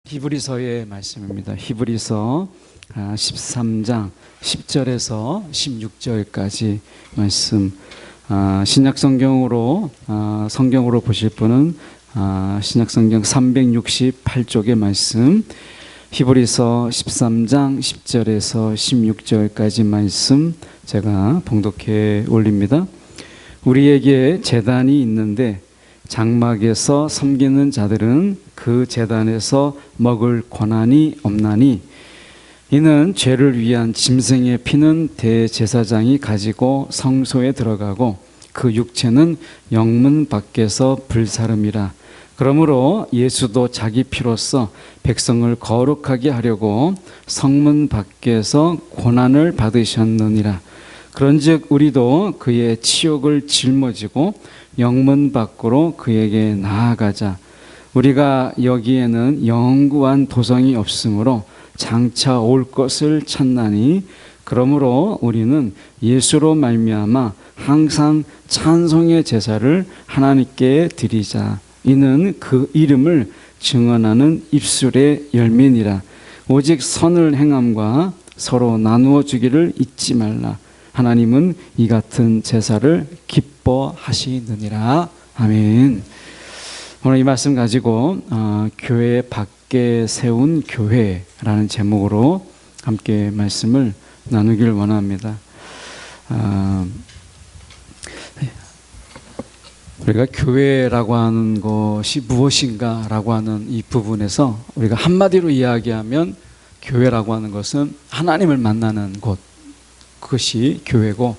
히브리서의 말씀입니다. 히브리서 13장 10절에서 16절까지 말씀. 신약 성경으로 보실 분은 신약 성경 368쪽의 말씀, 히브리서 13장 10절에서 16절까지 말씀 제가 봉독해 올립니다. 우리에게 제단이 있는데 장막에서 섬기는 자들은 그 제단에서 먹을 권한이 없나니, 이는 죄를 위한 짐승의 피는 대제사장이 가지고 성소에 들어가고 그 육체는 영문 밖에서 불사름이라. 그러므로 예수도 자기 피로써 백성을 거룩하게 하려고 성문 밖에서 고난을 받으셨느니라. 그런즉 우리도 그의 치욕을 짊어지고 영문 밖으로 그에게 나아가자. 우리가 여기에는 영구한 도성이 없으므로 장차 올 것을 찾나니, 그러므로 우리는 예수로 말미암아 항상 찬송의 제사를 하나님께 드리자. 이는 그 이름을 증언하는 입술의 열매니라. 오직 선을 행함과 서로 나누어 주기를 잊지 말라. 하나님은 이 같은 제사를 기뻐하시느니라. 아멘. 오늘 이 말씀 가지고 교회 밖에 세운 교회라는 제목으로 함께 말씀을 나누길 원합니다. 우리가 교회라고 하는 것이 무엇인가라고 하는 이 부분에서 우리가 한마디로 이야기하면 교회라고 하는 것은 하나님을 만나는 곳, 그것이 교회고,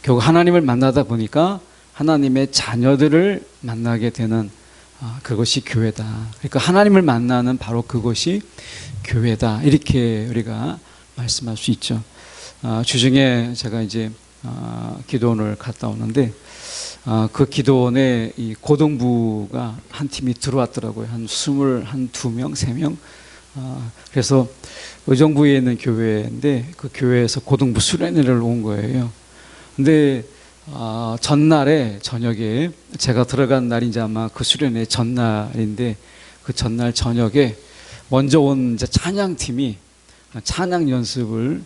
결국 하나님을 만나다 보니까 하나님의 자녀들을 만나게 되는 그것이 교회다. 그러니까 하나님을 만나는 바로 그것이 교회다. 이렇게 우리가 말씀할 수 있죠. 주중에 제가 이제 기도원을 갔다 오는데 그 기도원에 이 고등부가 한 팀이 들어왔더라고요. 한 22명, 3명. 그래서 의정부에 있는 교회인데 그 교회에서 고등부 수련회를 온 거예요. 근데 전날에 저녁에, 제가 들어간 날이 이제 아마 그 수련회 전날인데, 그 전날 저녁에 먼저 온 이제 찬양팀이 찬양 연습을,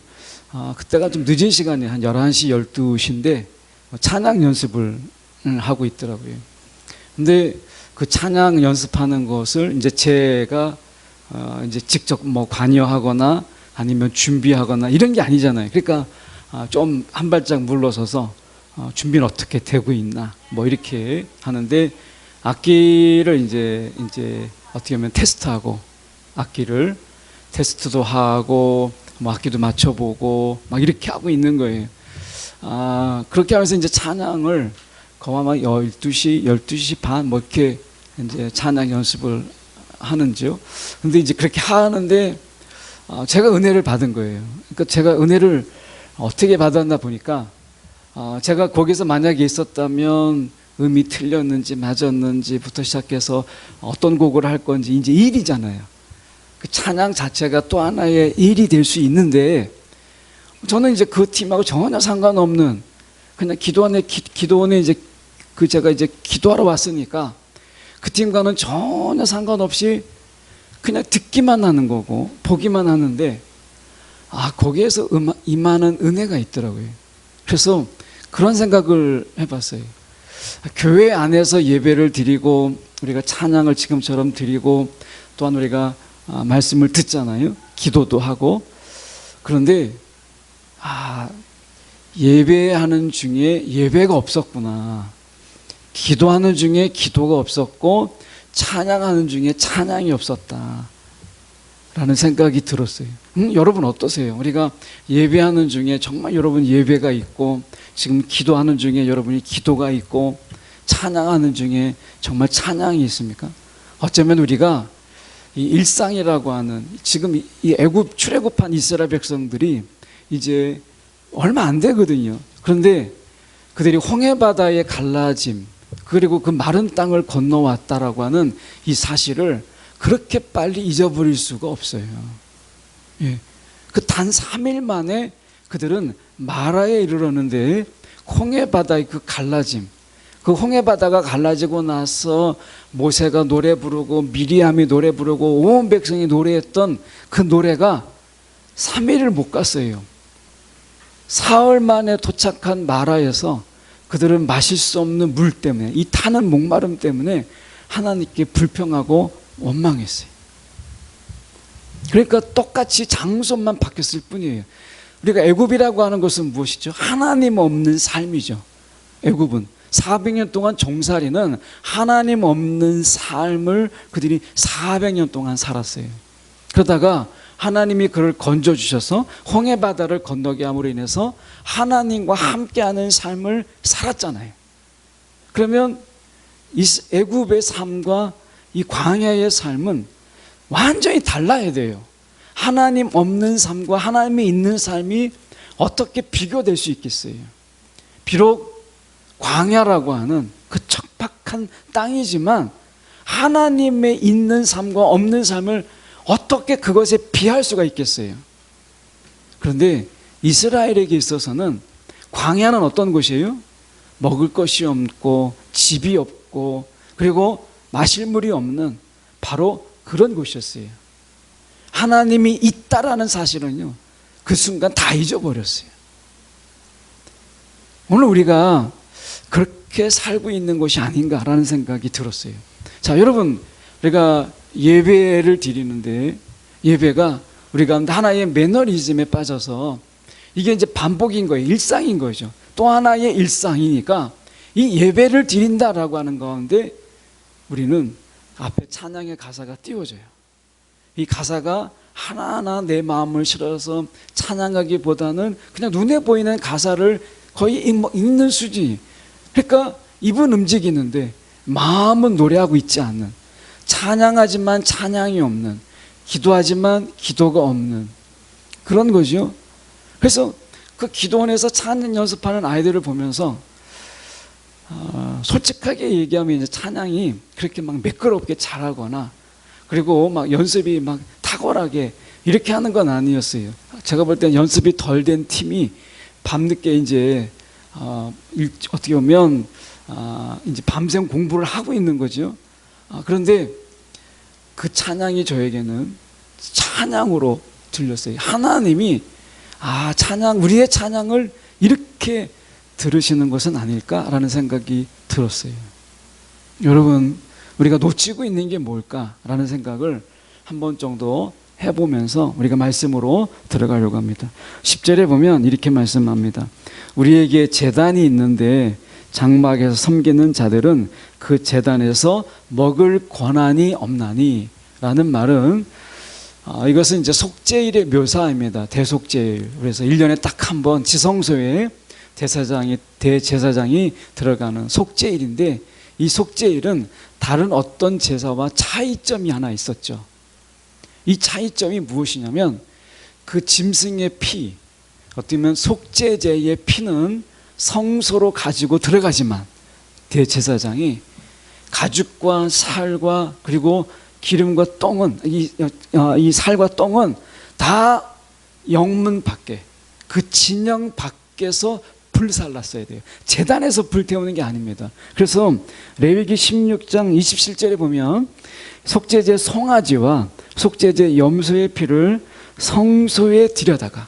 그때가 좀 늦은 시간에 한 11시, 12시인데 찬양 연습을 하고 있더라고요. 근데 그 찬양 연습하는 것을 이제 제가 이제 직접 뭐 관여하거나 아니면 준비하거나 이런 게 아니잖아요. 그러니까 좀 한 발짝 물러서서 준비는 어떻게 되고 있나 뭐 이렇게 하는데, 악기를 이제 어떻게 보면 테스트하고, 악기를 테스트도 하고 뭐 악기도 맞춰보고 막 이렇게 하고 있는 거예요. 그렇게 하면서 이제 찬양을 거의 막 12시 반 뭐 이렇게 이제 찬양 연습을 하는지요. 근데 이제 그렇게 하는데 제가 은혜를 받은 거예요. 그러니까 제가 은혜를 어떻게 받았나 보니까, 제가 거기서 만약에 있었다면 음이 틀렸는지 맞았는지부터 시작해서 어떤 곡을 할 건지, 이제 일이잖아요. 그 찬양 자체가 또 하나의 일이 될 수 있는데, 저는 이제 그 팀하고 전혀 상관없는, 그냥 기도원에 이제 제가 이제 기도하러 왔으니까 그 팀과는 전혀 상관없이 그냥 듣기만 하는 거고 보기만 하는데, 거기에서 임하는 은혜가 있더라고요. 그래서 그런 생각을 해봤어요. 교회 안에서 예배를 드리고 우리가 찬양을 지금처럼 드리고, 또한 우리가 말씀을 듣잖아요. 기도도 하고. 그런데 예배하는 중에 예배가 없었구나, 기도하는 중에 기도가 없었고 찬양하는 중에 찬양이 없었다 라는 생각이 들었어요. 여러분 어떠세요? 우리가 예배하는 중에 정말 여러분 예배가 있고, 지금 기도하는 중에 여러분이 기도가 있고, 찬양하는 중에 정말 찬양이 있습니까? 어쩌면 우리가 이 일상이라고 하는, 지금 이 애굽 출애굽한 이스라엘 백성들이 이제 얼마 안 되거든요. 그런데 그들이 홍해바다의 갈라짐, 그리고 그 마른 땅을 건너왔다라고 하는 이 사실을 그렇게 빨리 잊어버릴 수가 없어요. 예. 그 단 3일 만에 그들은 마라에 이르렀는데 홍해바다의 그 갈라짐, 그 홍해바다가 갈라지고 나서 모세가 노래 부르고 미리암이 노래 부르고 온 백성이 노래했던 그 노래가 3일을 못 갔어요. 사흘 만에 도착한 마라에서 그들은 마실 수 없는 물 때문에, 이 타는 목마름 때문에 하나님께 불평하고 원망했어요. 그러니까 똑같이 장소만 바뀌었을 뿐이에요. 우리가 애굽이라고 하는 것은 무엇이죠? 하나님 없는 삶이죠. 애굽은 400년 동안 종살이는 하나님 없는 삶을 그들이 400년 동안 살았어요. 그러다가 하나님이 그를 건져주셔서 홍해바다를 건너게 함으로 인해서 하나님과 함께하는 삶을 살았잖아요. 그러면 이 애굽의 삶과 이 광야의 삶은 완전히 달라야 돼요. 하나님 없는 삶과 하나님이 있는 삶이 어떻게 비교될 수 있겠어요? 비록 광야라고 하는 그 척박한 땅이지만 하나님의 있는 삶과 없는 삶을 어떻게 그것에 비할 수가 있겠어요? 그런데 이스라엘에게 있어서는 광야는 어떤 곳이에요? 먹을 것이 없고 집이 없고 그리고 마실 물이 없는 바로 그런 곳이었어요. 하나님이 있다라는 사실은요, 그 순간 다 잊어버렸어요. 오늘 우리가 그렇게 살고 있는 것이 아닌가라는 생각이 들었어요. 자, 여러분, 우리가 예배를 드리는데 예배가 우리 가운데 하나의 매너리즘에 빠져서 이게 이제 반복인 거예요. 일상인 거죠. 또 하나의 일상이니까 이 예배를 드린다라고 하는 가운데 우리는 앞에 찬양의 가사가 띄워져요. 이 가사가 하나하나 내 마음을 실어서 찬양하기보다는 그냥 눈에 보이는 가사를 거의 읽는 수준이. 그러니까 입은 움직이는데 마음은 노래하고 있지 않는, 찬양하지만 찬양이 없는, 기도하지만 기도가 없는 그런 거죠. 그래서 그 기도원에서 찬양 연습하는 아이들을 보면서 솔직하게 얘기하면 이제 찬양이 그렇게 막 매끄럽게 잘하거나 그리고 막 연습이 막 탁월하게 이렇게 하는 건 아니었어요. 제가 볼 때는 연습이 덜 된 팀이 밤늦게 이제 어떻게 보면 이제 밤샘 공부를 하고 있는 거죠. 그런데 그 찬양이 저에게는 찬양으로 들렸어요. 하나님이 우리의 찬양을 이렇게 들으시는 것은 아닐까라는 생각이 들었어요. 여러분, 우리가 놓치고 있는 게 뭘까라는 생각을 한 번 정도 해보면서 우리가 말씀으로 들어가려고 합니다. 10절에 보면 이렇게 말씀합니다. 우리에게 제단이 있는데 장막에서 섬기는 자들은 그 제단에서 먹을 권한이 없나니 라는 말은 이것은 이제 속죄일의 묘사입니다. 대속죄일. 그래서 1년에 딱 한 번 지성소에 대제사장이 들어가는 속죄일인데 이 속죄일은 다른 어떤 제사와 차이점이 하나 있었죠. 이 차이점이 무엇이냐면 그 짐승의 피, 어떻게 보면 속죄제의 피는 성소로 가지고 들어가지만 대제사장이 가죽과 살과 그리고 기름과 똥은 이 살과 똥은 다 영문 밖에, 그 진영 밖에서 불살랐어야 돼요. 제단에서 불태우는 게 아닙니다. 그래서 레위기 16장 27절에 보면 속죄제 송아지와 속죄제 염소의 피를 성소에 들여다가,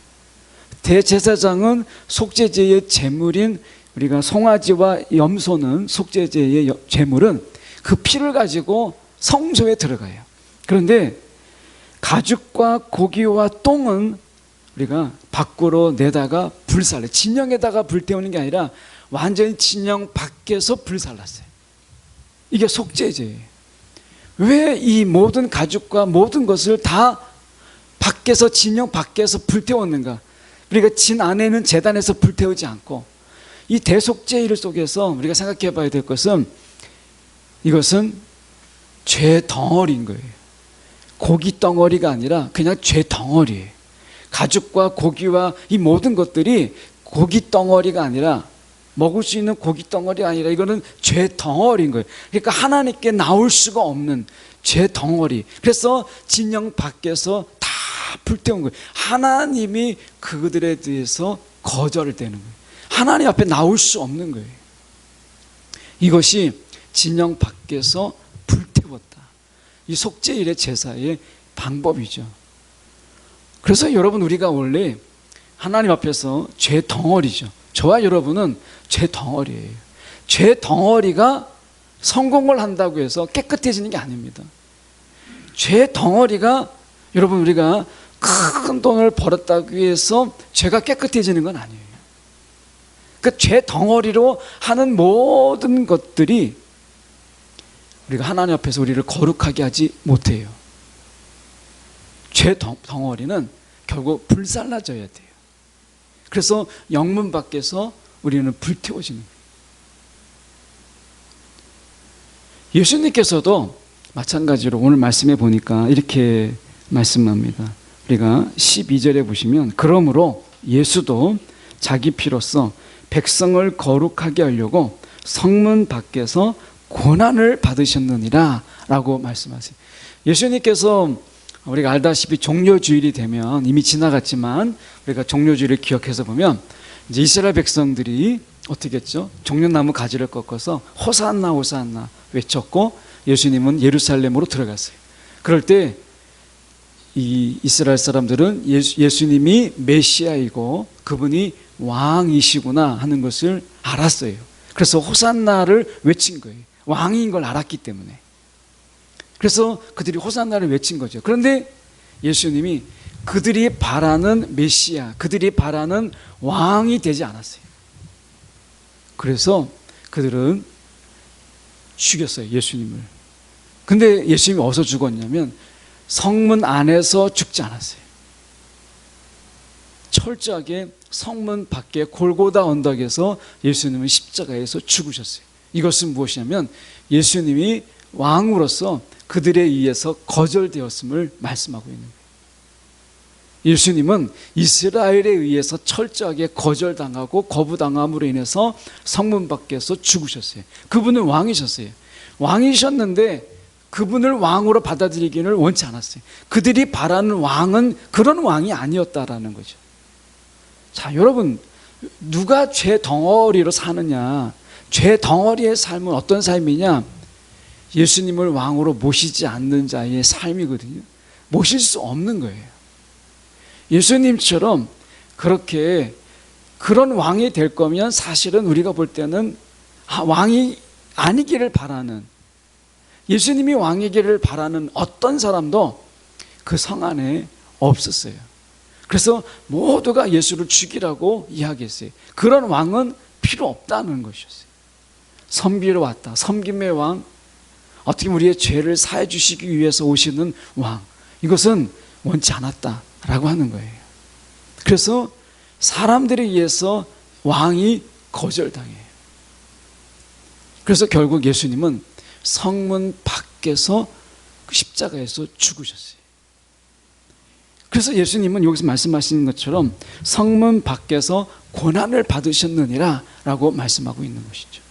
대제사장은 속죄제의 제물인 우리가 송아지와 염소는 속죄제의 제물은 그 피를 가지고 성소에 들어가요. 그런데 가죽과 고기와 똥은 우리가 밖으로 내다가 불살래, 진영에다가 불태우는 게 아니라 완전히 진영 밖에서 불살랐어요. 이게 속죄제예요. 왜 이 모든 가죽과 모든 것을 다 밖에서, 진영 밖에서 불태웠는가? 우리가 진 안에는 제단에서 불태우지 않고 이 대속죄일 속에서 우리가 생각해 봐야 될 것은 이것은 죄 덩어리인 거예요. 고기 덩어리가 아니라 그냥 죄 덩어리예요. 가죽과 고기와 이 모든 것들이 고기 덩어리가 아니라, 먹을 수 있는 고기 덩어리가 아니라 이거는 죄 덩어리인 거예요. 그러니까 하나님께 나올 수가 없는 죄 덩어리. 그래서 진영 밖에서 다 불태운 거예요. 하나님이 그들에 대해서 거절되는 거예요. 하나님 앞에 나올 수 없는 거예요. 이것이 진영 밖에서 불태웠다. 이 속죄일의 제사의 방법이죠. 그래서 여러분, 우리가 원래 하나님 앞에서 죄 덩어리죠. 저와 여러분은 죄 덩어리예요. 죄 덩어리가 성공을 한다고 해서 깨끗해지는 게 아닙니다. 죄 덩어리가, 여러분, 우리가 큰 돈을 벌었다고 해서 죄가 깨끗해지는 건 아니에요. 그 죄 덩어리로 하는 모든 것들이 우리가 하나님 앞에서 우리를 거룩하게 하지 못해요. 죄 덩어리는 결국 불살라져야 돼요. 그래서 영문 밖에서 우리는 불태워지는 거예요. 예수님께서도 마찬가지로 오늘 말씀해 보니까 이렇게 말씀합니다. 우리가 12절에 보시면, 그러므로 예수도 자기 피로써 백성을 거룩하게 하려고 성문 밖에서 고난을 받으셨느니라 라고 말씀하세요. 예수님께서 우리가 알다시피 종려주일이 되면, 이미 지나갔지만 우리가 종려주일을 기억해서 보면, 이제 이스라엘 백성들이 어떻게 했죠? 종려나무 가지를 꺾어서 호산나 호산나 외쳤고 예수님은 예루살렘으로 들어갔어요. 그럴 때 이 이스라엘 사람들은 예수님이 메시아이고 그분이 왕이시구나 하는 것을 알았어요. 그래서 호산나를 외친 거예요. 왕인 걸 알았기 때문에. 그래서 그들이 호산나를 외친 거죠. 그런데 예수님이 그들이 바라는 메시아, 그들이 바라는 왕이 되지 않았어요. 그래서 그들은 죽였어요, 예수님을. 근데 예수님이 어디서 죽었냐면 성문 안에서 죽지 않았어요. 철저하게 성문 밖에 골고다 언덕에서 예수님은 십자가에서 죽으셨어요. 이것은 무엇이냐면 예수님이 왕으로서 그들에 의해서 거절되었음을 말씀하고 있는 거예요. 예수님은 이스라엘에 의해서 철저하게 거절당하고 거부당함으로 인해서 성문 밖에서 죽으셨어요. 그분은 왕이셨어요. 왕이셨는데 그분을 왕으로 받아들이기를 원치 않았어요. 그들이 바라는 왕은 그런 왕이 아니었다라는 거죠. 자, 여러분, 누가 죄 덩어리로 사느냐, 죄 덩어리의 삶은 어떤 삶이냐, 예수님을 왕으로 모시지 않는 자의 삶이거든요. 모실 수 없는 거예요. 예수님처럼 그렇게 그런 왕이 될 거면 사실은 우리가 볼 때는 왕이 아니기를 바라는, 예수님이 왕이기를 바라는 어떤 사람도 그 성 안에 없었어요. 그래서 모두가 예수를 죽이라고 이야기했어요. 그런 왕은 필요 없다는 것이었어요. 섬기러 왔다, 섬김의 왕, 어떻게 우리의 죄를 사해 주시기 위해서 오시는 왕, 이것은 원치 않았다라고 하는 거예요. 그래서 사람들에 의해서 왕이 거절당해요. 그래서 결국 예수님은 성문 밖에서 십자가에서 죽으셨어요. 그래서 예수님은 여기서 말씀하시는 것처럼 성문 밖에서 고난을 받으셨느니라 라고 말씀하고 있는 것이죠.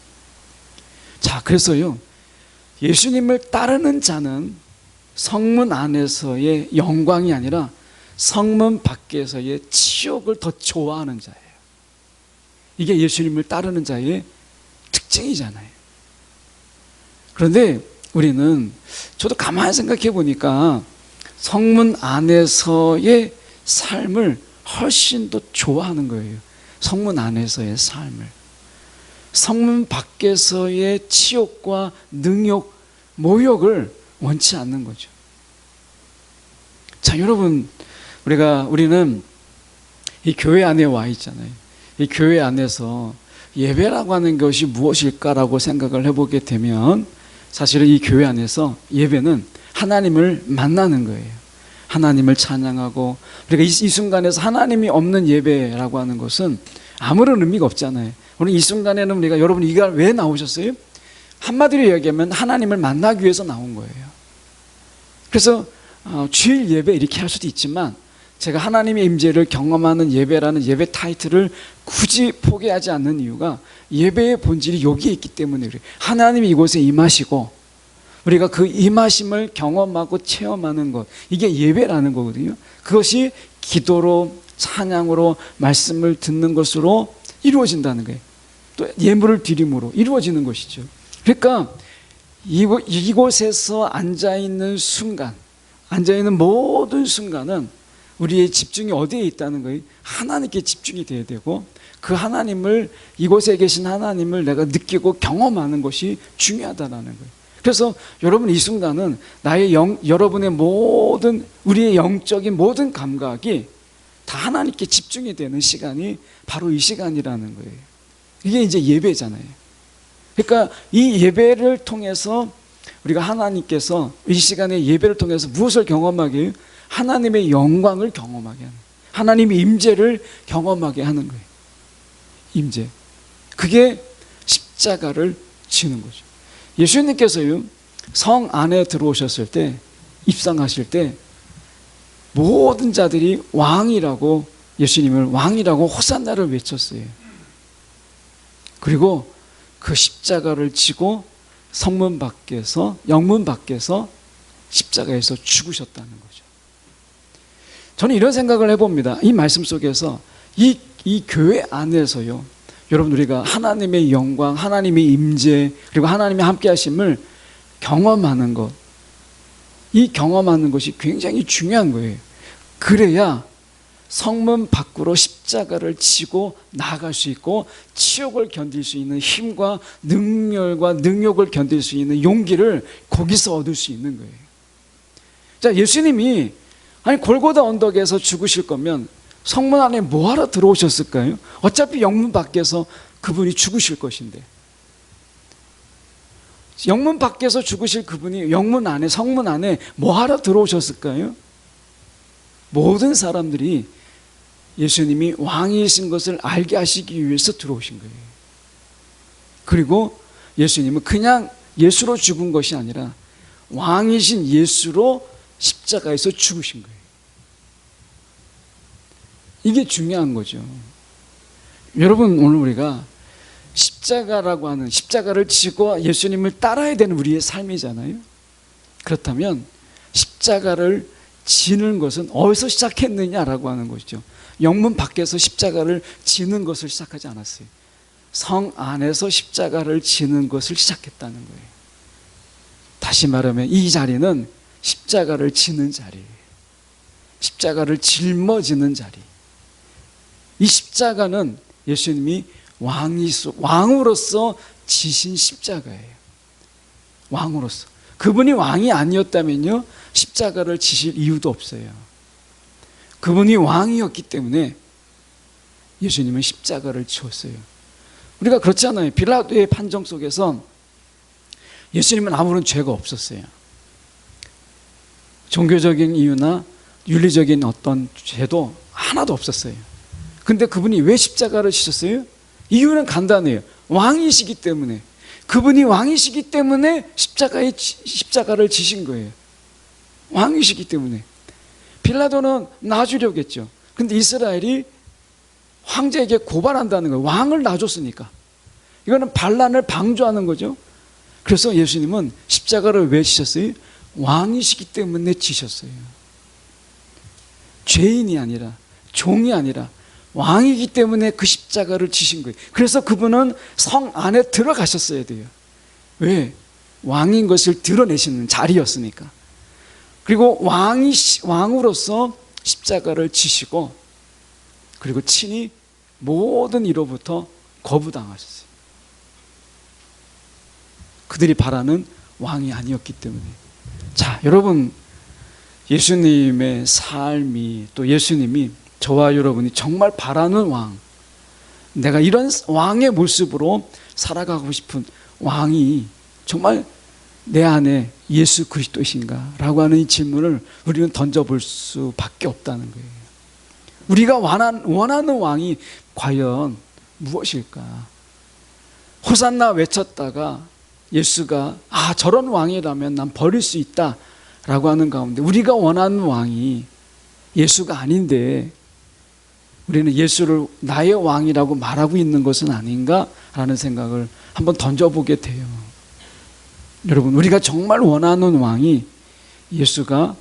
자, 그래서요, 예수님을 따르는 자는 성문 안에서의 영광이 아니라 성문 밖에서의 치욕을 더 좋아하는 자예요. 이게 예수님을 따르는 자의 특징이잖아요. 그런데 우리는, 저도 가만히 생각해 보니까 성문 안에서의 삶을 훨씬 더 좋아하는 거예요. 성문 안에서의 삶을. 성문 밖에서의 치욕과 능욕, 모욕을 원치 않는 거죠. 자, 여러분, 우리는 이 교회 안에 와 있잖아요. 이 교회 안에서 예배라고 하는 것이 무엇일까라고 생각을 해보게 되면, 사실은 이 교회 안에서 예배는 하나님을 만나는 거예요. 하나님을 찬양하고, 우리가 이 순간에서 하나님이 없는 예배라고 하는 것은 아무런 의미가 없잖아요. 오늘 이 순간에는 우리가, 여러분, 이가 왜 나오셨어요? 한마디로 이야기하면 하나님을 만나기 위해서 나온 거예요. 그래서 주일 예배 이렇게 할 수도 있지만, 제가 하나님의 임재를 경험하는 예배라는 예배 타이틀을 굳이 포기하지 않는 이유가 예배의 본질이 여기에 있기 때문에 그래요. 하나님이 이곳에 임하시고 우리가 그 임하심을 경험하고 체험하는 것, 이게 예배라는 거거든요. 그것이 기도로, 찬양으로, 말씀을 듣는 것으로 이루어진다는 거예요. 또 예물을 드림으로 이루어지는 것이죠. 그러니까 이곳에서 앉아있는 순간, 앉아있는 모든 순간은 우리의 집중이 어디에 있다는 거예요? 하나님께 집중이 돼야 되고, 그 하나님을, 이곳에 계신 하나님을 내가 느끼고 경험하는 것이 중요하다는 거예요. 그래서 여러분, 이 순간은 여러분의 모든, 우리의 영적인 모든 감각이 다 하나님께 집중이 되는 시간이 바로 이 시간이라는 거예요. 이게 이제 예배잖아요. 그러니까 이 예배를 통해서 우리가 하나님께서 이 시간에 예배를 통해서 무엇을 경험하게 해요? 하나님의 영광을 경험하게 하는, 하나님의 임재를 경험하게 하는 거예요. 임재. 그게 십자가를 지는 거죠. 예수님께서요, 성 안에 들어오셨을 때, 입성하실 때 모든 자들이 왕이라고, 예수님을 왕이라고 호산나를 외쳤어요. 그리고 그 십자가를 지고 성문 밖에서, 영문 밖에서 십자가에서 죽으셨다는 거죠. 저는 이런 생각을 해봅니다. 이 말씀 속에서 이 교회 안에서요, 여러분, 우리가 하나님의 영광, 하나님의 임재, 그리고 하나님의 함께 하심을 경험하는 것, 이 경험하는 것이 굉장히 중요한 거예요. 그래야 성문 밖으로 십자가를 지고 나아갈 수 있고, 치욕을 견딜 수 있는 힘과 능력과 능욕을 견딜 수 있는 용기를 거기서 얻을 수 있는 거예요. 자, 예수님이 골고다 언덕에서 죽으실 거면 성문 안에 뭐하러 들어오셨을까요? 어차피 영문 밖에서 그분이 죽으실 것인데, 영문 밖에서 죽으실 그분이 영문 안에, 성문 안에 뭐하러 들어오셨을까요? 모든 사람들이 예수님이 왕이신 것을 알게 하시기 위해서 들어오신 거예요. 그리고 예수님은 그냥 예수로 죽은 것이 아니라 왕이신 예수로 십자가에서 죽으신 거예요. 이게 중요한 거죠. 여러분, 오늘 우리가 십자가라고 하는, 십자가를 지고 예수님을 따라야 되는 우리의 삶이잖아요. 그렇다면 십자가를 지는 것은 어디서 시작했느냐라고 하는 것이죠. 영문 밖에서 십자가를 지는 것을 시작하지 않았어요. 성 안에서 십자가를 지는 것을 시작했다는 거예요. 다시 말하면 이 자리는 십자가를 지는 자리예요. 십자가를 짊어지는 자리. 이 십자가는 예수님이 왕으로서 지신 십자가예요. 왕으로서. 그분이 왕이 아니었다면요, 십자가를 지실 이유도 없어요. 그분이 왕이었기 때문에 예수님은 십자가를 지었어요. 우리가 그렇잖아요. 빌라도의 판정 속에서 예수님은 아무런 죄가 없었어요. 종교적인 이유나 윤리적인 어떤 죄도 하나도 없었어요. 근데 그분이 왜 십자가를 지셨어요? 이유는 간단해요. 왕이시기 때문에. 그분이 왕이시기 때문에 십자가를 지신 거예요. 왕이시기 때문에. 빌라도는 놔주려고 했죠. 근데 이스라엘이 황제에게 고발한다는 거예요. 왕을 놔줬으니까. 이거는 반란을 방조하는 거죠. 그래서 예수님은 십자가를 왜 지셨어요? 왕이시기 때문에 지셨어요. 죄인이 아니라, 종이 아니라 왕이기 때문에 그 십자가를 지신 거예요. 그래서 그분은 성 안에 들어가셨어야 돼요. 왜? 왕인 것을 드러내시는 자리였으니까. 그리고 왕으로서 십자가를 지시고, 그리고 친히 모든 이로부터 거부당하셨어요. 그들이 바라는 왕이 아니었기 때문에. 자, 여러분, 예수님의 삶이, 또 예수님이 저와 여러분이 정말 바라는 왕, 내가 이런 왕의 모습으로 살아가고 싶은 왕이 정말 내 안에 예수 그리스도이신가? 라고 하는 이 질문을 우리는 던져볼 수밖에 없다는 거예요. 우리가 원하는 왕이 과연 무엇일까? 호산나 외쳤다가 예수가 저런 왕이라면 난 버릴 수 있다 라고 하는 가운데, 우리가 원하는 왕이 예수가 아닌데 우리는 예수를 나의 왕이라고 말하고 있는 것은 아닌가 라는 생각을 한번 던져보게 돼요. 여러분, 우리가 정말 원하는 왕이 예수가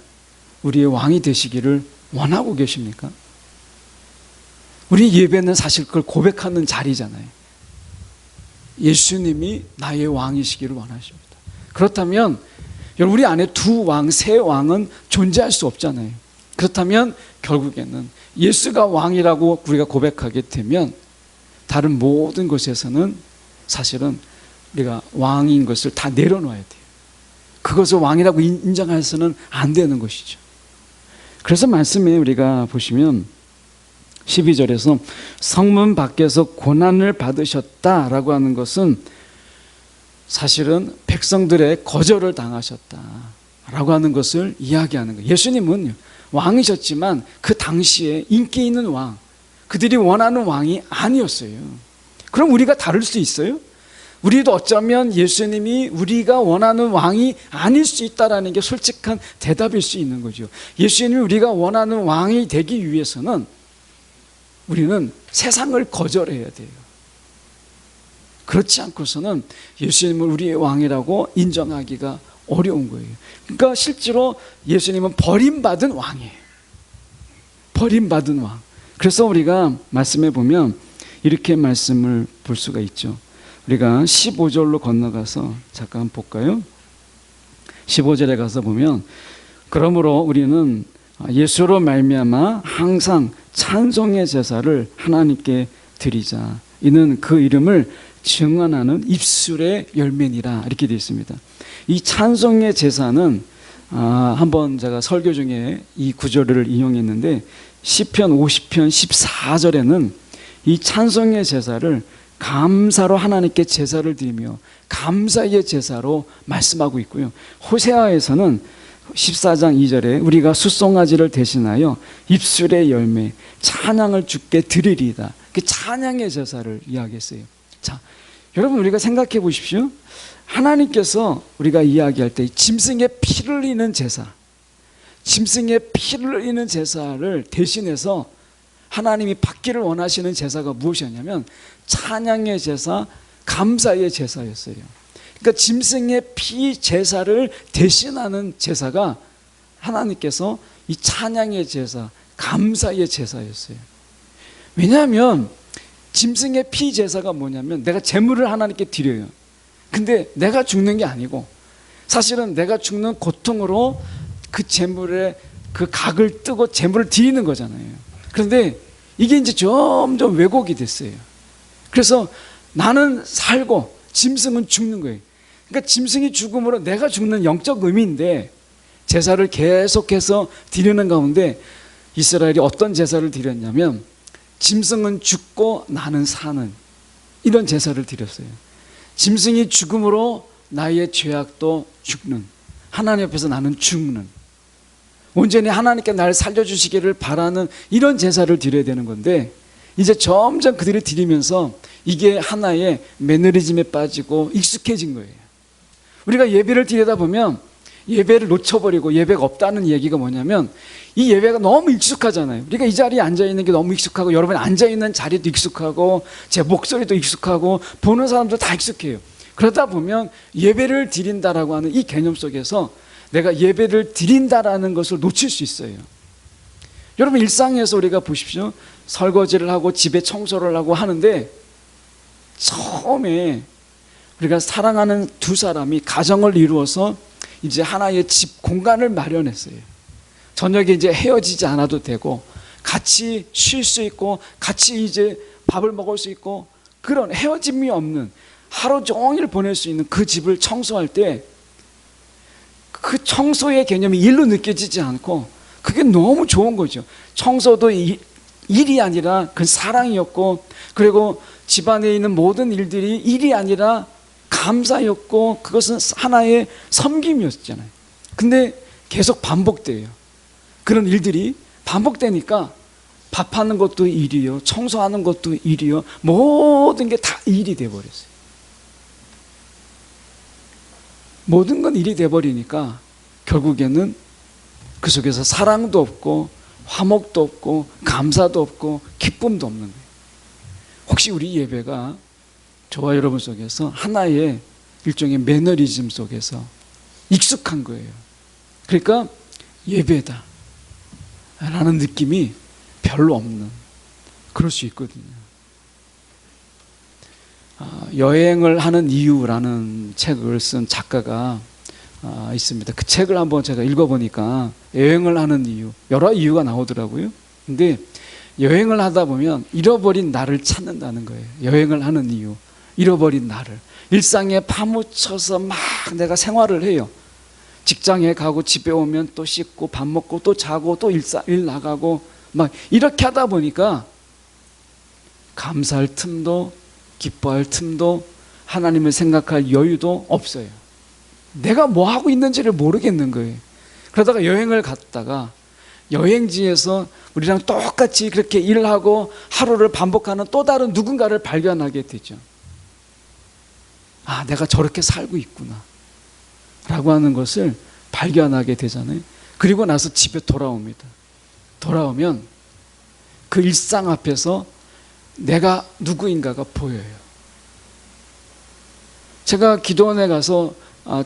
우리의 왕이 되시기를 원하고 계십니까? 우리 예배는 사실 그걸 고백하는 자리잖아요. 예수님이 나의 왕이시기를 원하십니다. 그렇다면 여러분, 우리 안에 두 왕, 세 왕은 존재할 수 없잖아요. 그렇다면 결국에는 예수가 왕이라고 우리가 고백하게 되면 다른 모든 것에서는 사실은 우리가 왕인 것을 다 내려놔야 돼요. 그것을 왕이라고 인정해서는 안 되는 것이죠. 그래서 말씀에 우리가 보시면 12절에서 성문 밖에서 고난을 받으셨다라고 하는 것은 사실은 백성들의 거절을 당하셨다라고 하는 것을 이야기하는 거예요. 예수님은 왕이셨지만 그 당시에 인기 있는 왕, 그들이 원하는 왕이 아니었어요. 그럼 우리가 다를 수 있어요? 우리도 어쩌면 예수님이 우리가 원하는 왕이 아닐 수 있다는 게 솔직한 대답일 수 있는 거죠. 예수님이 우리가 원하는 왕이 되기 위해서는 우리는 세상을 거절해야 돼요. 그렇지 않고서는 예수님을 우리의 왕이라고 인정하기가 어려운 거예요. 그러니까 실제로 예수님은 버림받은 왕이에요. 버림받은 왕. 그래서 우리가 말씀해 보면 이렇게 말씀을 볼 수가 있죠. 우리가 15절로 건너가서 잠깐 볼까요? 15절에 가서 보면 그러므로 우리는 예수로 말미암아 항상 찬송의 제사를 하나님께 드리자. 이는 그 이름을 증언하는 입술의 열매니라. 이렇게 되어 있습니다. 이 찬송의 제사는 한번 제가 설교 중에 이 구절을 인용했는데 시편 50편 14절에는 이 찬송의 제사를 감사로 하나님께 제사를 드리며 감사의 제사로 말씀하고 있고요. 호세아에서는 14장 2절에 우리가 숫송아지를 대신하여 입술의 열매 찬양을 주께 드리리이다. 그 찬양의 제사를 이야기했어요. 자, 여러분, 우리가 생각해 보십시오. 하나님께서 우리가 이야기할 때 짐승의 피를 흘리는 제사, 짐승의 피를 흘리는 제사를 대신해서 하나님이 받기를 원하시는 제사가 무엇이었냐면 찬양의 제사, 감사의 제사였어요. 그러니까 짐승의 피 제사를 대신하는 제사가 하나님께서 이 찬양의 제사, 감사의 제사였어요. 왜냐하면 짐승의 피 제사가 뭐냐면 내가 제물을 하나님께 드려요. 근데 내가 죽는 게 아니고 사실은 내가 죽는 고통으로 그 제물의 그 각을 뜨고 제물을 드리는 거잖아요. 그런데 이게 이제 점점 왜곡이 됐어요. 그래서 나는 살고 짐승은 죽는 거예요. 그러니까 짐승이 죽음으로 내가 죽는 영적 의미인데 제사를 계속해서 드리는 가운데 이스라엘이 어떤 제사를 드렸냐면 짐승은 죽고 나는 사는 이런 제사를 드렸어요. 짐승이 죽음으로 나의 죄악도 죽는, 하나님 앞에서 나는 죽는, 온전히 하나님께 나를 살려주시기를 바라는 이런 제사를 드려야 되는 건데 이제 점점 그들이 드리면서 이게 하나의 매너리즘에 빠지고 익숙해진 거예요. 우리가 예배를 드리다 보면 예배를 놓쳐버리고 예배가 없다는 얘기가 뭐냐면 이 예배가 너무 익숙하잖아요. 우리가 이 자리에 앉아있는 게 너무 익숙하고 여러분이 앉아있는 자리도 익숙하고 제 목소리도 익숙하고 보는 사람도 다 익숙해요. 그러다 보면 예배를 드린다라고 하는 이 개념 속에서 내가 예배를 드린다라는 것을 놓칠 수 있어요. 여러분, 일상에서 우리가 보십시오. 설거지를 하고 집에 청소를 하고 하는데 처음에 우리가 사랑하는 두 사람이 가정을 이루어서 이제 하나의 집 공간을 마련했어요. 저녁에 이제 헤어지지 않아도 되고 같이 쉴 수 있고 같이 이제 밥을 먹을 수 있고 그런 헤어짐이 없는 하루 종일 보낼 수 있는 그 집을 청소할 때 그 청소의 개념이 일로 느껴지지 않고 그게 너무 좋은 거죠. 청소도 일이 아니라 그 사랑이었고 그리고 집안에 있는 모든 일들이 일이 아니라 감사였고 그것은 하나의 섬김이었잖아요. 근데 계속 반복돼요. 그런 일들이 반복되니까 밥하는 것도 일이요, 청소하는 것도 일이요, 모든 게 다 일이 돼버렸어요. 모든 건 일이 돼버리니까 결국에는 그 속에서 사랑도 없고 화목도 없고 감사도 없고 기쁨도 없는 거예요. 혹시 우리 예배가 저와 여러분 속에서 하나의 일종의 매너리즘 속에서 익숙한 거예요. 그러니까 예배다 라는 느낌이 별로 없는, 그럴 수 있거든요. 여행을 하는 이유라는 책을 쓴 작가가 있습니다. 그 책을 한번 제가 읽어보니까 여행을 하는 이유, 여러 이유가 나오더라고요. 근데 여행을 하다 보면 잃어버린 나를 찾는다는 거예요. 여행을 하는 이유, 잃어버린 나를. 일상에 파묻혀서 막 내가 생활을 해요. 직장에 가고 집에 오면 또 씻고 밥 먹고 또 자고 또 일 나가고 막 이렇게 하다 보니까 감사할 틈도 기뻐할 틈도 하나님을 생각할 여유도 없어요. 내가 뭐 하고 있는지를 모르겠는 거예요. 그러다가 여행을 갔다가 여행지에서 우리랑 똑같이 그렇게 일하고 하루를 반복하는 또 다른 누군가를 발견하게 되죠. 아, 내가 저렇게 살고 있구나 라고 하는 것을 발견하게 되잖아요. 그리고 나서 집에 돌아옵니다. 돌아오면 그 일상 앞에서 내가 누구인가가 보여요. 제가 기도원에 가서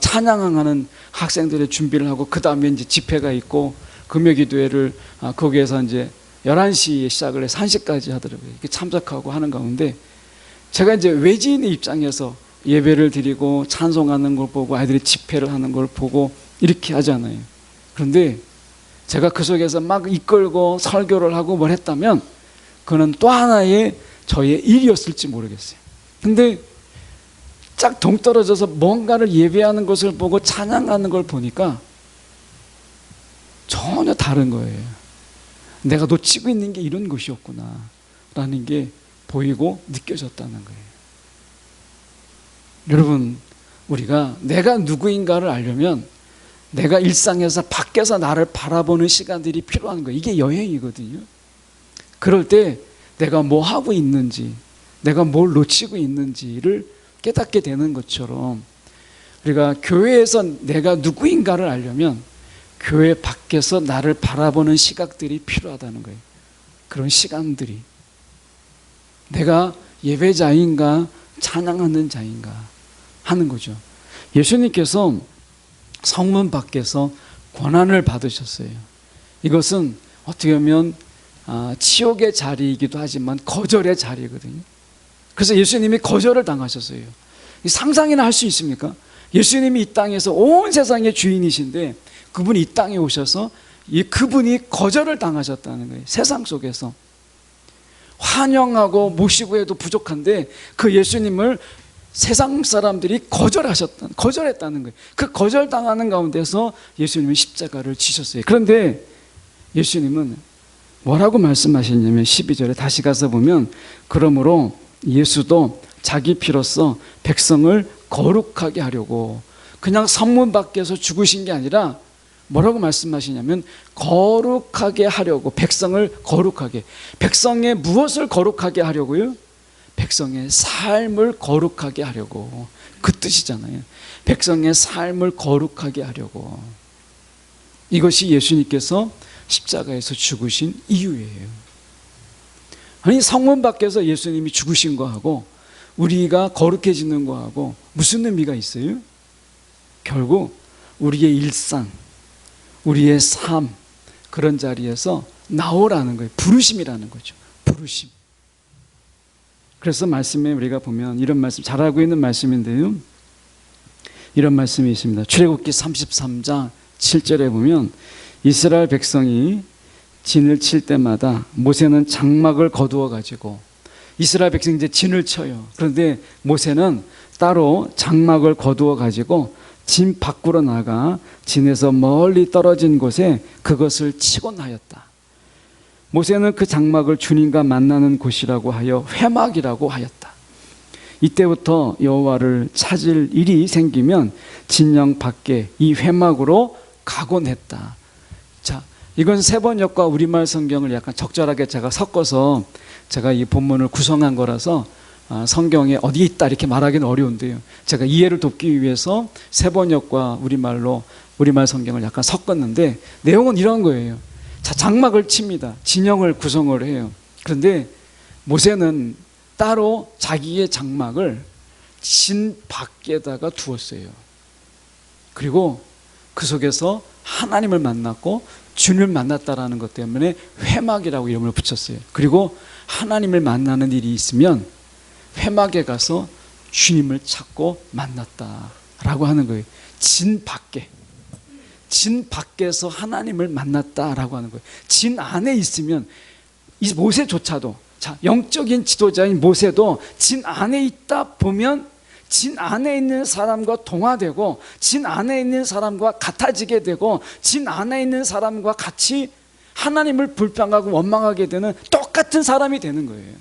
찬양하는 학생들의 준비를 하고 그 다음에 이제 집회가 있고 금요기도회를 거기에서 이제 11시에 시작을 해서 1시까지 하더라고요. 이렇게 참석하고 하는 가운데 제가 이제 외지인의 입장에서 예배를 드리고 찬송하는 걸 보고 아이들이 집회를 하는 걸 보고 이렇게 하잖아요. 그런데 제가 그 속에서 막 이끌고 설교를 하고 뭘 했다면 그는 또 하나의 저의 일이었을지 모르겠어요. 근데 짝 동떨어져서 뭔가를 예배하는 것을 보고 찬양하는 걸 보니까 전혀 다른 거예요. 내가 놓치고 있는 게 이런 것이었구나 라는 게 보이고 느껴졌다는 거예요. 여러분, 우리가 내가 누구인가를 알려면 내가 일상에서 밖에서 나를 바라보는 시간들이 필요한 거예요. 이게 여행이거든요. 그럴 때 내가 뭐 하고 있는지, 내가 뭘 놓치고 있는지를 깨닫게 되는 것처럼 우리가 교회에서 내가 누구인가를 알려면 교회 밖에서 나를 바라보는 시각들이 필요하다는 거예요. 그런 시간들이. 내가 예배자인가 찬양하는 자인가 하는 거죠. 예수님께서 성문 밖에서 고난을 받으셨어요. 이것은 어떻게 보면 치욕의 자리이기도 하지만 거절의 자리거든요. 그래서 예수님이 거절을 당하셨어요. 상상이나 할 수 있습니까? 예수님이 이 땅에서 온 세상의 주인이신데 그분이 이 땅에 오셔서 그분이 거절을 당하셨다는 거예요. 세상 속에서 환영하고 모시고 해도 부족한데 그 예수님을 세상 사람들이 거절했다는 거예요. 그 거절당하는 가운데서 예수님은 십자가를 지셨어요. 그런데 예수님은 뭐라고 말씀하셨냐면 12절에 다시 가서 보면 그러므로 예수도 자기 피로써 백성을 거룩하게 하려고 그냥 성문 밖에서 죽으신 게 아니라 뭐라고 말씀하시냐면 거룩하게 하려고, 백성을 거룩하게. 백성의 무엇을 거룩하게 하려고요? 백성의 삶을 거룩하게 하려고. 그 뜻이잖아요. 백성의 삶을 거룩하게 하려고. 이것이 예수님께서 십자가에서 죽으신 이유예요. 아니, 성문 밖에서 예수님이 죽으신 거하고 우리가 거룩해지는 거하고 무슨 의미가 있어요? 결국 우리의 일상, 우리의 삶, 그런 자리에서 나오라는 거예요. 부르심이라는 거죠. 부르심. 그래서 말씀에 우리가 보면 이런 말씀, 잘 알고 있는 말씀인데요, 이런 말씀이 있습니다. 출애굽기 33장 7절에 보면 이스라엘 백성이 진을 칠 때마다 모세는 장막을 거두어 가지고, 이스라엘 백성이 이제 진을 쳐요. 그런데 모세는 따로 장막을 거두어 가지고 진 밖으로 나가 진에서 멀리 떨어진 곳에 그것을 치곤 하였다. 모세는 그 장막을 주님과 만나는 곳이라고 하여 회막이라고 하였다. 이때부터 여호와를 찾을 일이 생기면 진영 밖에 이 회막으로 가곤 했다. 자, 이건 세번역과 우리말 성경을 약간 적절하게 제가 섞어서 제가 이 본문을 구성한 거라서 성경에 어디에 있다 이렇게 말하기는 어려운데요, 제가 이해를 돕기 위해서 세번역과 우리말 성경을 약간 섞었는데 내용은 이런 거예요. 자, 장막을 칩니다. 진영을 구성을 해요. 그런데 모세는 따로 자기의 장막을 진 밖에다가 두었어요. 그리고 그 속에서 하나님을 만났고 주님을 만났다라는 것 때문에 회막이라고 이름을 붙였어요. 그리고 하나님을 만나는 일이 있으면 회막에 가서 주님을 찾고 만났다라고 하는 거예요. 진 밖에서 하나님을 만났다라고 하는 거예요. 진 안에 있으면 이 모세조차도, 자, 영적인 지도자인 모세도 진 안에 있다 보면 진 안에 있는 사람과 동화되고 진 안에 있는 사람과 같아지게 되고 진 안에 있는 사람과 같이 하나님을 불평하고 원망하게 되는 똑같은 사람이 되는 거예요.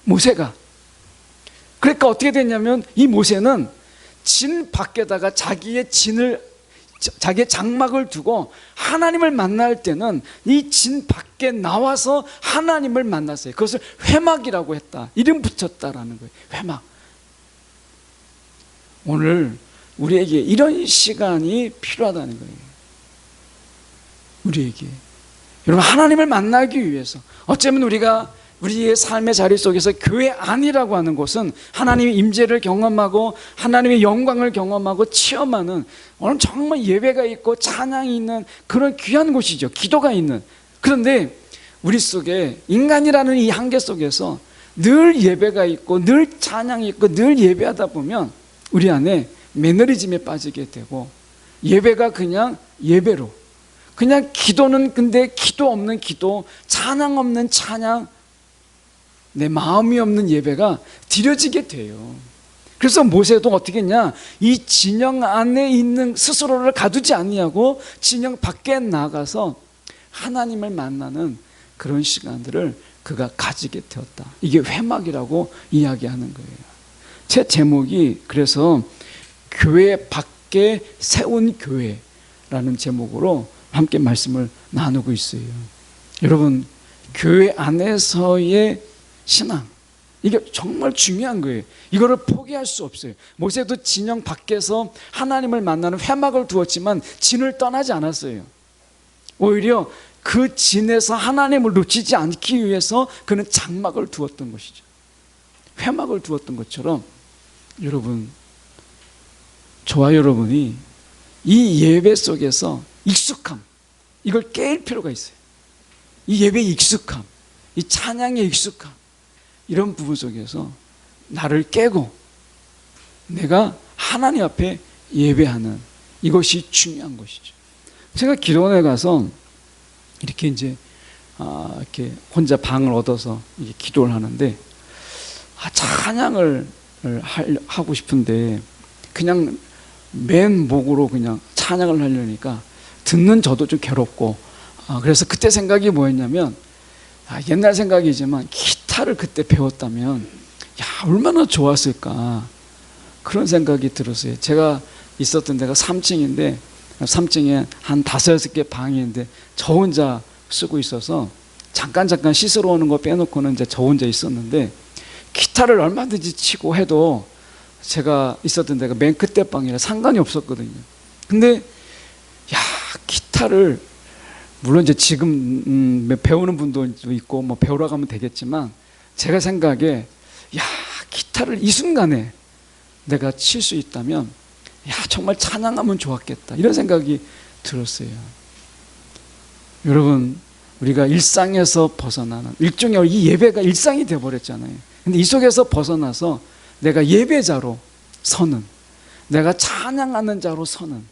모세가. 그러니까 어떻게 됐냐면 이 모세는 진 밖에다가 자기의 장막을 두고 하나님을 만날 때는 이 진 밖에 나와서 하나님을 만났어요. 그것을 회막이라고 했다. 이름 붙였다라는 거예요. 회막. 오늘 우리에게 이런 시간이 필요하다는 거예요. 우리에게. 여러분, 하나님을 만나기 위해서 어쩌면 우리가 우리의 삶의 자리 속에서 교회 안이라고 하는 곳은 하나님의 임재를 경험하고 하나님의 영광을 경험하고 체험하는, 오늘 정말 예배가 있고 찬양이 있는 그런 귀한 곳이죠. 기도가 있는. 그런데 우리 속에 인간이라는 이 한계 속에서 늘 예배가 있고 늘 찬양이 있고 늘 예배하다 보면 우리 안에 매너리즘에 빠지게 되고, 예배가 그냥 예배로, 그냥 기도는 근데 기도 없는 기도, 찬양 없는 찬양, 내 마음이 없는 예배가 드려지게 돼요. 그래서 모세도 어떻게 했냐, 이 진영 안에 있는 스스로를 가두지 아니하고 진영 밖에 나가서 하나님을 만나는 그런 시간들을 그가 가지게 되었다. 이게 회막이라고 이야기하는 거예요. 제 제목이 그래서 교회 밖에 세운 교회라는 제목으로 함께 말씀을 나누고 있어요. 여러분, 교회 안에서의 신앙, 이게 정말 중요한 거예요. 이거를 포기할 수 없어요. 모세도 진영 밖에서 하나님을 만나는 회막을 두었지만 진을 떠나지 않았어요. 오히려 그 진에서 하나님을 놓치지 않기 위해서 그는 장막을 두었던 것이죠. 회막을 두었던 것처럼 여러분, 저와 여러분이 이 예배 속에서 익숙함, 이걸 깰 필요가 있어요. 이 예배의 익숙함, 이 찬양의 익숙함, 이런 부분 속에서 나를 깨고 내가 하나님 앞에 예배하는, 이것이 중요한 것이죠. 제가 기도원에 가서 이렇게 이렇게 혼자 방을 얻어서 이렇게 기도를 하는데, 찬양을 하고 싶은데 그냥 맨 목으로 그냥 찬양을 하려니까 듣는 저도 좀 괴롭고, 그래서 그때 생각이 뭐였냐면, 옛날 생각이지만 기타를 그때 배웠다면 얼마나 좋았을까, 그런 생각이 들었어요. 제가 있었던 데가 3층인데 3층에 한 5-6개 방이 있는데 저 혼자 쓰고 있어서 잠깐 씻으러 오는 거 빼놓고는 이제 저 혼자 있었는데, 기타를 얼마든지 치고 해도 제가 있었던 데가 맨 끝에 방이라 상관이 없었거든요. 근데 기타를 물론 이제 지금 배우는 분도 있고 뭐 배우러 가면 되겠지만, 제가 생각에 기타를 이 순간에 내가 칠 수 있다면 정말 찬양하면 좋았겠다, 이런 생각이 들었어요. 여러분, 우리가 일상에서 벗어나는, 일종의 이 예배가 일상이 되어버렸잖아요. 근데 이 속에서 벗어나서 내가 예배자로 서는, 내가 찬양하는 자로 서는,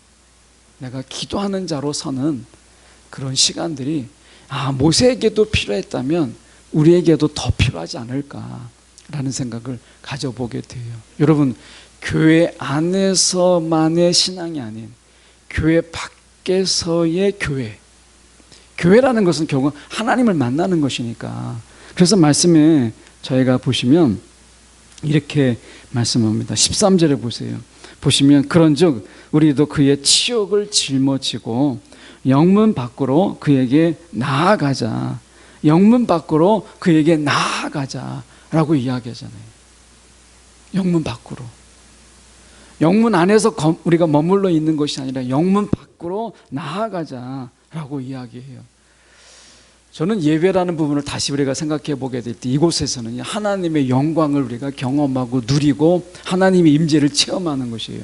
내가 기도하는 자로 서는 그런 시간들이 모세에게도 필요했다면 우리에게도 더 필요하지 않을까라는 생각을 가져보게 돼요. 여러분, 교회 안에서만의 신앙이 아닌 교회 밖에서의 교회, 교회라는 것은 결국 하나님을 만나는 것이니까. 그래서 말씀에 저희가 보시면 이렇게 말씀합니다. 13절에 보세요. 보시면, 그런즉 우리도 그의 치욕을 짊어지고 영문 밖으로 그에게 나아가자. 영문 밖으로 그에게 나아가자라고 이야기하잖아요. 영문 밖으로. 영문 안에서 우리가 머물러 있는 것이 아니라 영문 밖으로 나아가자라고 이야기해요. 저는 예배라는 부분을 다시 우리가 생각해 보게 될 때, 이곳에서는 하나님의 영광을 우리가 경험하고 누리고 하나님의 임재를 체험하는 것이에요.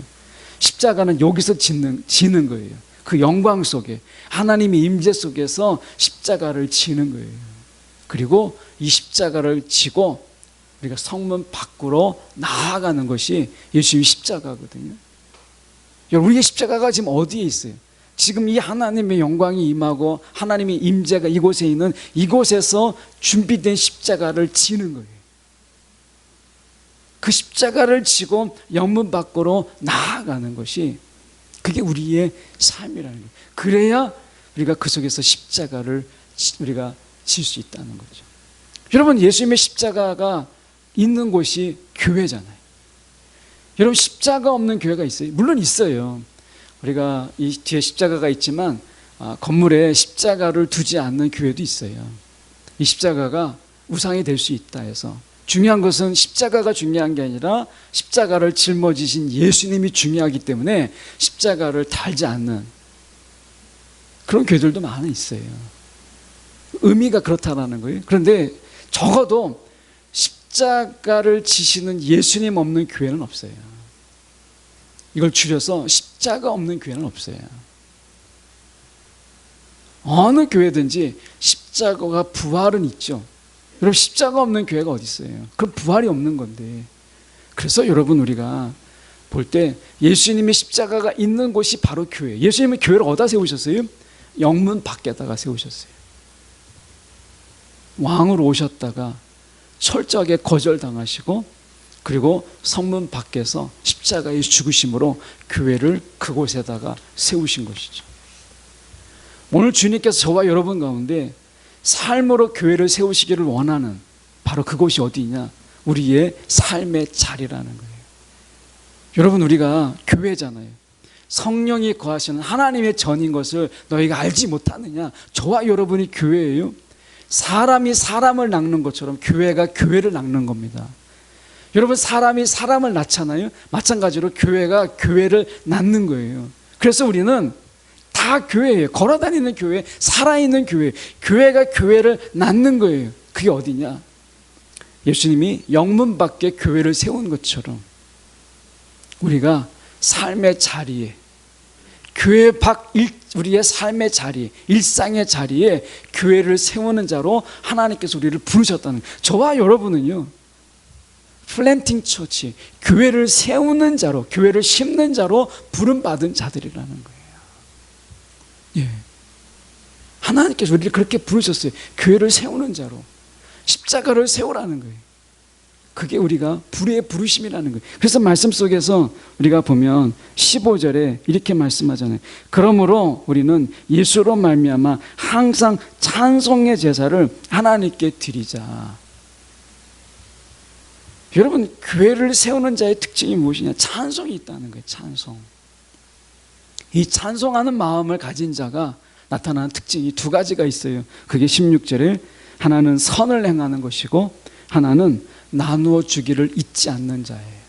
십자가는 여기서 지는 거예요. 그 영광 속에, 하나님의 임재 속에서 십자가를 지는 거예요. 그리고 이 십자가를 지고 우리가 성문 밖으로 나아가는 것이 예수님의 십자가거든요. 여러분, 우리의 십자가가 지금 어디에 있어요? 지금 이 하나님의 영광이 임하고 하나님의 임재가 이곳에 있는 이곳에서 준비된 십자가를 지는 거예요. 그 십자가를 지고 영문 밖으로 나아가는 것이 그게 우리의 삶이라는 거예요. 그래야 우리가 그 속에서 십자가를 우리가 질 수 있다는 거죠. 여러분, 예수님의 십자가가 있는 곳이 교회잖아요. 여러분, 십자가 없는 교회가 있어요? 물론 있어요. 우리가 이 뒤에 십자가가 있지만 건물에 십자가를 두지 않는 교회도 있어요. 이 십자가가 우상이 될 수 있다 해서. 중요한 것은 십자가가 중요한 게 아니라 십자가를 짊어지신 예수님이 중요하기 때문에 십자가를 달지 않는 그런 교회들도 많이 있어요. 의미가 그렇다라는 거예요. 그런데 적어도 십자가를 지시는 예수님 없는 교회는 없어요. 이걸 줄여서 십자가 없는 교회는 없어요. 어느 교회든지 십자가가 부활은 있죠. 여러분, 십자가 없는 교회가 어디 있어요? 그럼 부활이 없는 건데. 그래서 여러분, 우리가 볼 때 예수님의 십자가가 있는 곳이 바로 교회예요. 예수님은 교회를 어디다 세우셨어요? 영문 밖에다가 세우셨어요. 왕으로 오셨다가 철저하게 거절당하시고 그리고 성문 밖에서 십자가의 죽으심으로 교회를 그곳에다가 세우신 것이죠. 오늘 주님께서 저와 여러분 가운데 삶으로 교회를 세우시기를 원하는 바로 그곳이 어디냐? 우리의 삶의 자리라는 거예요. 여러분, 우리가 교회잖아요. 성령이 거하시는 하나님의 전인 것을 너희가 알지 못하느냐? 저와 여러분이 교회예요. 사람이 사람을 낳는 것처럼 교회가 교회를 낳는 겁니다. 여러분, 사람이 사람을 낳잖아요. 마찬가지로 교회가 교회를 낳는 거예요. 그래서 우리는 다 교회예요. 걸어다니는 교회, 살아있는 교회, 교회가 교회를 낳는 거예요. 그게 어디냐? 예수님이 영문 밖에 교회를 세운 것처럼 우리가 삶의 자리에, 교회 밖 우리의 삶의 자리, 일상의 자리에 교회를 세우는 자로 하나님께서 우리를 부르셨다는 거예요. 저와 여러분은요, 플랜팅 처치, 교회를 세우는 자로, 교회를 심는 자로 부름받은 자들이라는 거예요. 예. 하나님께서 우리를 그렇게 부르셨어요. 교회를 세우는 자로, 십자가를 세우라는 거예요. 그게 우리가 불의 부르심이라는 거예요. 그래서 말씀 속에서 우리가 보면 15절에 이렇게 말씀하잖아요. 그러므로 우리는 예수로 말미암아 항상 찬송의 제사를 하나님께 드리자. 여러분, 교회를 세우는 자의 특징이 무엇이냐? 찬송이 있다는 거예요. 찬송. 이 찬송하는 마음을 가진 자가 나타나는 특징이 두 가지가 있어요. 그게 16절에 하나는 선을 행하는 것이고 하나는 나누어 주기를 잊지 않는 자예요.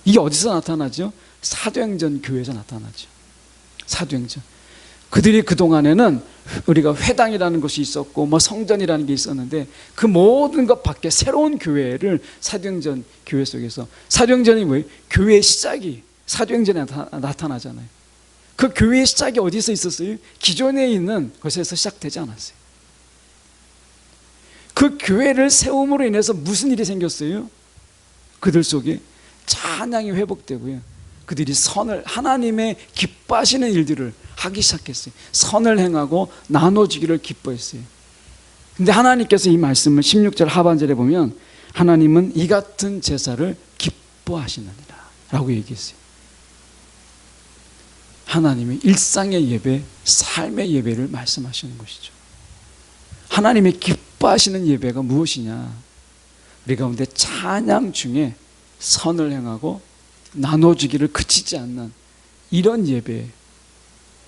이게 어디서 나타나죠? 사도행전 교회에서 나타나죠. 사도행전. 그들이 그동안에는 우리가 회당이라는 것이 있었고 뭐 성전이라는 게 있었는데 그 모든 것 밖에 새로운 교회를 사도행전 교회 속에서, 사도행전이 뭐예요? 교회의 시작이 사도행전에 나타나잖아요. 그 교회의 시작이 어디서 있었어요? 기존에 있는 것에서 시작되지 않았어요. 그 교회를 세움으로 인해서 무슨 일이 생겼어요? 그들 속에 찬양이 회복되고요, 그들이 선을, 하나님의 기뻐하시는 일들을 하기 시작했어요. 선을 행하고 나눠주기를 기뻐했어요. 근데 하나님께서 이 말씀을 16절 하반절에 보면 하나님은 이 같은 제사를 기뻐하시느니라 라고 얘기했어요. 하나님의 일상의 예배, 삶의 예배를 말씀하시는 것이죠. 하나님의 기뻐하시는 예배가 무엇이냐? 우리 가운데 찬양 중에 선을 행하고 나눠주기를 그치지 않는 이런 예배,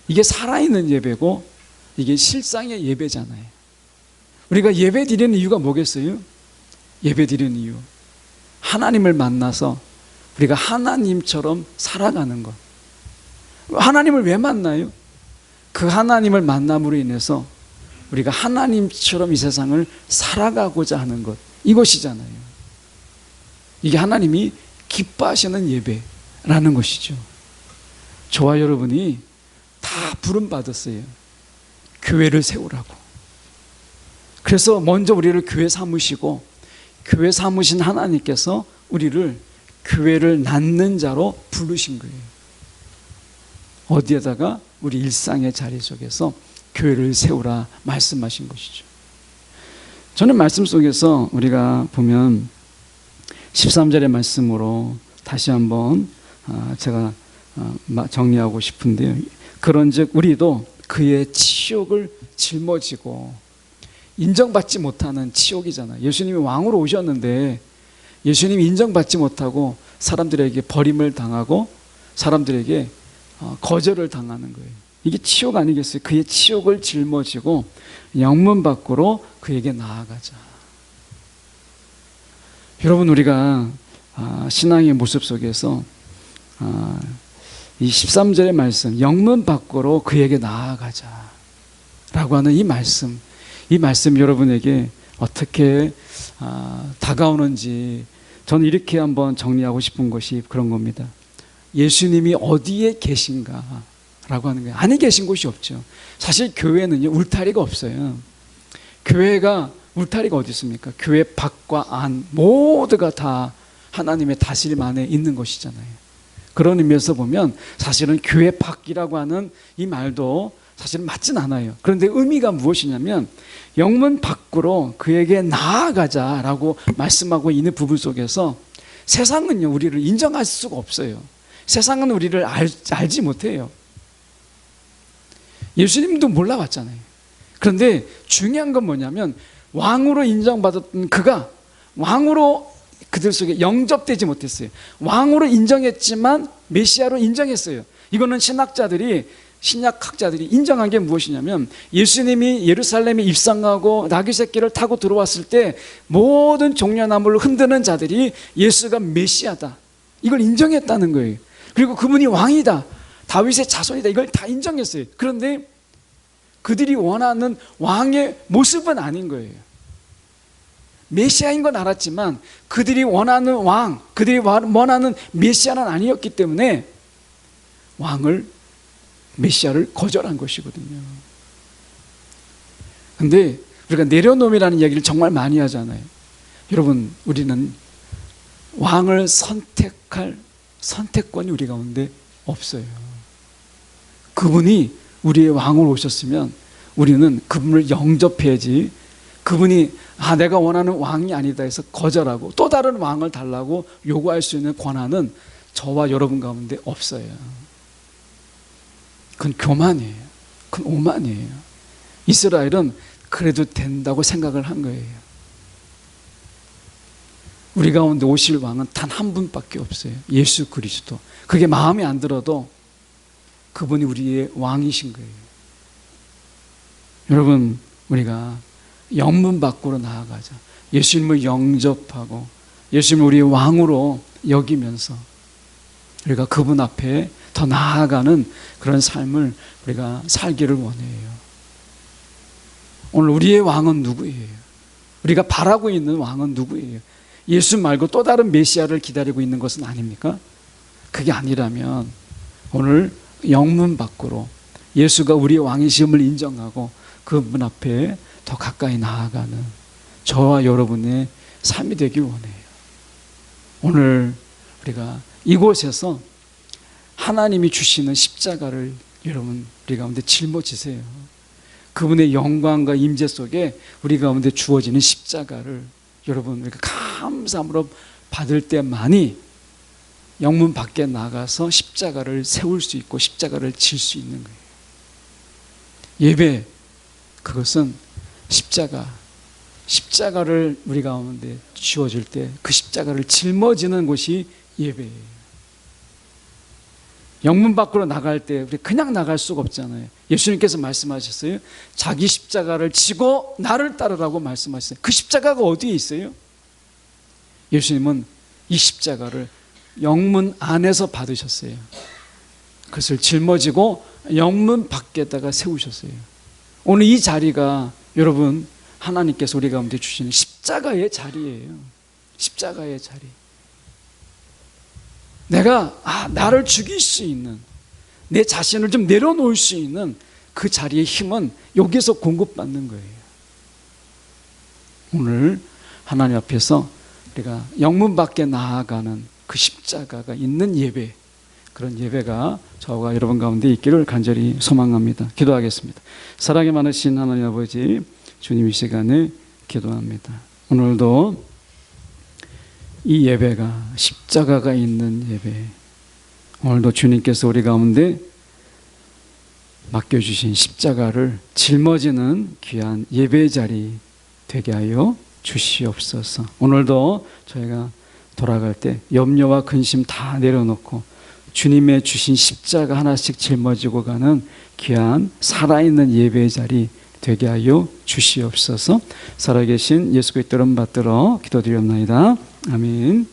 이게 살아있는 예배고 이게 실상의 예배잖아요. 우리가 예배 드리는 이유가 뭐겠어요? 예배 드리는 이유, 하나님을 만나서 우리가 하나님처럼 살아가는 것. 하나님을 왜 만나요? 그 하나님을 만남으로 인해서 우리가 하나님처럼 이 세상을 살아가고자 하는 것, 이것이잖아요. 이게 하나님이 기뻐하시는 예배라는 것이죠. 저와 여러분이 다 부름받았어요. 교회를 세우라고. 그래서 먼저 우리를 교회 삼으시고 교회 삼으신 하나님께서 우리를 교회를 낳는 자로 부르신 거예요. 어디에다가? 우리 일상의 자리 속에서 교회를 세우라 말씀하신 것이죠. 저는 말씀 속에서 우리가 보면 13절의 말씀으로 다시 한번 제가 정리하고 싶은데요. 그런즉 우리도 그의 치욕을 짊어지고, 인정받지 못하는 치욕이잖아요. 예수님이 왕으로 오셨는데 예수님이 인정받지 못하고 사람들에게 버림을 당하고 사람들에게 거절을 당하는 거예요. 이게 치욕 아니겠어요? 그의 치욕을 짊어지고 영문 밖으로 그에게 나아가자. 여러분, 우리가 신앙의 모습 속에서 이 13절의 말씀, 영문 밖으로 그에게 나아가자 라고 하는 이 말씀 여러분에게 어떻게 다가오는지 저는 이렇게 한번 정리하고 싶은 것이 그런 겁니다. 예수님이 어디에 계신가 라고 하는 거예요. 아니 계신 곳이 없죠. 사실 교회는요, 울타리가 없어요. 교회가 울타리가 어디 있습니까? 교회 밖과 안 모두가 다 하나님의 다스림 안에 있는 것이잖아요. 그런 의미에서 보면 사실은 교회 밖이라고 하는 이 말도 사실은 맞진 않아요. 그런데 의미가 무엇이냐면 영문 밖으로 그에게 나아가자라고 말씀하고 있는 부분 속에서 세상은요, 우리를 인정할 수가 없어요. 세상은 우리를 알지 못해요. 예수님도 몰라봤잖아요. 그런데 중요한 건 뭐냐면 왕으로 인정받았던 그가 왕으로 그들 속에 영접되지 못했어요. 왕으로 인정했지만 메시아로 인정했어요. 이거는 신약학자들이 인정한 게 무엇이냐면 예수님이 예루살렘에 입성하고 나귀 새끼를 타고 들어왔을 때 모든 종려나무를 흔드는 자들이 예수가 메시아다, 이걸 인정했다는 거예요. 그리고 그분이 왕이다, 다윗의 자손이다, 이걸 다 인정했어요. 그런데 그들이 원하는 왕의 모습은 아닌 거예요. 메시아인 건 알았지만 그들이 원하는 왕, 그들이 원하는 메시아는 아니었기 때문에 메시아를 거절한 것이거든요. 근데 우리가 내려놓음이라는 이야기를 정말 많이 하잖아요. 여러분, 우리는 왕을 선택할 선택권이 우리 가운데 없어요. 그분이 우리의 왕으로 오셨으면 우리는 그분을 영접해야지, 그분이 내가 원하는 왕이 아니다 해서 거절하고 또 다른 왕을 달라고 요구할 수 있는 권한은 저와 여러분 가운데 없어요. 그건 교만이에요. 그건 오만이에요. 이스라엘은 그래도 된다고 생각을 한 거예요. 우리 가운데 오실 왕은 단 한 분밖에 없어요. 예수 그리스도. 그게 마음에 안 들어도 그분이 우리의 왕이신 거예요. 여러분, 우리가 영문 밖으로 나아가자. 예수님을 영접하고 예수님을 우리의 왕으로 여기면서 우리가 그분 앞에 더 나아가는 그런 삶을 우리가 살기를 원해요. 오늘 우리의 왕은 누구예요? 우리가 바라고 있는 왕은 누구예요? 예수 말고 또 다른 메시아를 기다리고 있는 것은 아닙니까? 그게 아니라면 오늘 영문 밖으로 예수가 우리의 왕이심을 인정하고 그분 앞에 더 가까이 나아가는 저와 여러분의 삶이 되길 원해요. 오늘 우리가 이곳에서 하나님이 주시는 십자가를 여러분 우리 가운데 짊어지세요. 그분의 영광과 임재 속에 우리 가운데 주어지는 십자가를 여러분 우리가 감사함으로 받을 때만이 영문 밖에 나가서 십자가를 세울 수 있고 십자가를 질 수 있는 거예요. 예배, 그것은 십자가를 우리 가운데 주어질 때 그 십자가를 짊어지는 것이 예배예요. 영문 밖으로 나갈 때 우리 그냥 나갈 수가 없잖아요. 예수님께서 말씀하셨어요. 자기 십자가를 지고 나를 따르라고 말씀하셨어요. 그 십자가가 어디에 있어요? 예수님은 이 십자가를 영문 안에서 받으셨어요. 그것을 짊어지고 영문 밖에다가 세우셨어요. 오늘 이 자리가 여러분 하나님께서 우리 가운데 주시는 십자가의 자리예요. 십자가의 자리. 내가 나를 죽일 수 있는, 내 자신을 좀 내려놓을 수 있는 그 자리의 힘은 여기서 공급받는 거예요. 오늘 하나님 앞에서 우리가 영문 밖에 나아가는 그 십자가가 있는 예배, 그런 예배가 저와 여러분 가운데 있기를 간절히 소망합니다. 기도하겠습니다. 사랑이 많으신 하나님 아버지, 주님 이 시간에 기도합니다. 오늘도 이 예배가 십자가가 있는 예배, 오늘도 주님께서 우리 가운데 맡겨주신 십자가를 짊어지는 귀한 예배 자리 되게 하여 주시옵소서. 오늘도 저희가 돌아갈 때 염려와 근심 다 내려놓고 주님의 주신 십자가 하나씩 짊어지고 가는 귀한 살아있는 예배 자리 되게 하여 주시옵소서. 살아계신 예수 그리스도 이름 받들어 기도드리옵나이다. 아멘.